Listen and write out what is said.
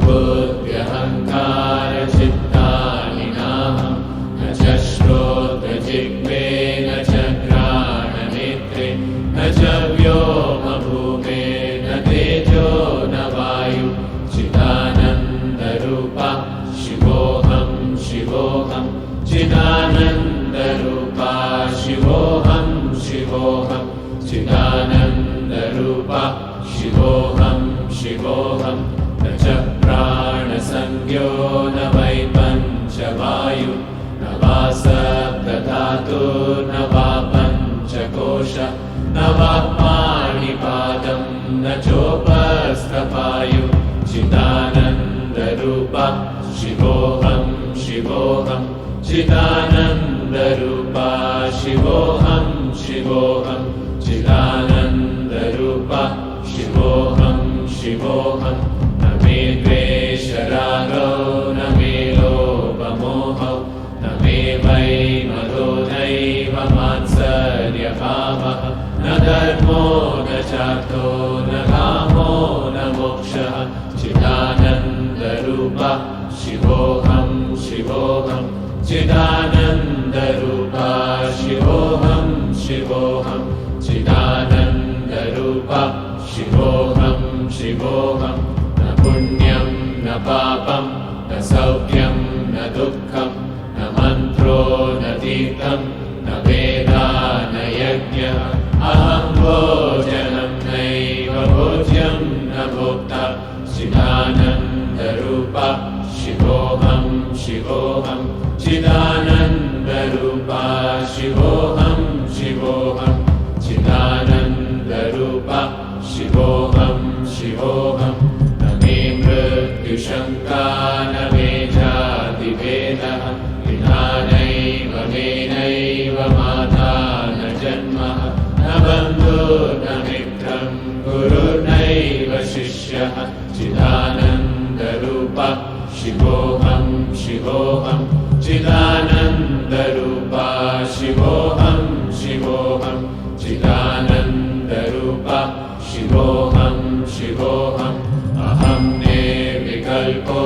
बुद्ध्यहङ्कारचित्तानि नाहं न च श्रोत्रजिह्वे न च घ्राणनेत्रे न च व्योमभूमे न तेजो न वायु चिदानन्दरूपा शिवोऽहं शिवोऽहं चिदानन्दरूपा शिवोऽहं शिवोऽहं चिदानन्दरूपा शिवोऽहं शिवोऽहं न च प्राणसंज्ञो न वै पञ्चवायु न वा सप्तधातुर्न वा पञ्चकोश न वा पाणिपादं न चोपस्थपायु चिदानन्दरूपा शिवोऽहं शिवोऽहं चिदानन्दरूपा शिवोऽहं शिवोऽहं चिदानन्दरूपा शिवोऽहं शिवोऽहं न मे द्वेषरागो न मे लोभमोहौ न मे वै मदो नैव मात्सर्यभावः न धर्मो न चार्थो न कामो न मोक्षः चिदानन्दरूपा शिवोऽहं शिवोऽहं चिदानन्दरूपा शिवोऽहं शिवोऽहं चिदानन्दरूपा शिवोऽहं शिवोऽहं न पुण्यं न पापं न सौख्यं न दुःखं न मन्त्रो न तीर्थं न वेदा न यज्ञः अहं भोजनं नैव भोज्यं न भोक्ता चिदानन्दरूपा शिवोऽहं शिवोऽहं चिदानन्दरूपा शिवोऽहं शिवोऽहं चिदानन्दरूपा शिवोऽहं शिवोऽहं न मे मृत्युशङ्का न मे जातिभेदः पितानैव मेनैव माता न जन्मः न बन्धुर्न मित्रं गुरुर्नैव शिष्यः चिदानन्दरूपा शिवोऽहं शिवोऽहं चिदानन्दरूपा शिवोऽहं शिवोऽहं चिदानन्दरूपा शिवोऽहं शिवोऽहं अहं निर्विकल्पो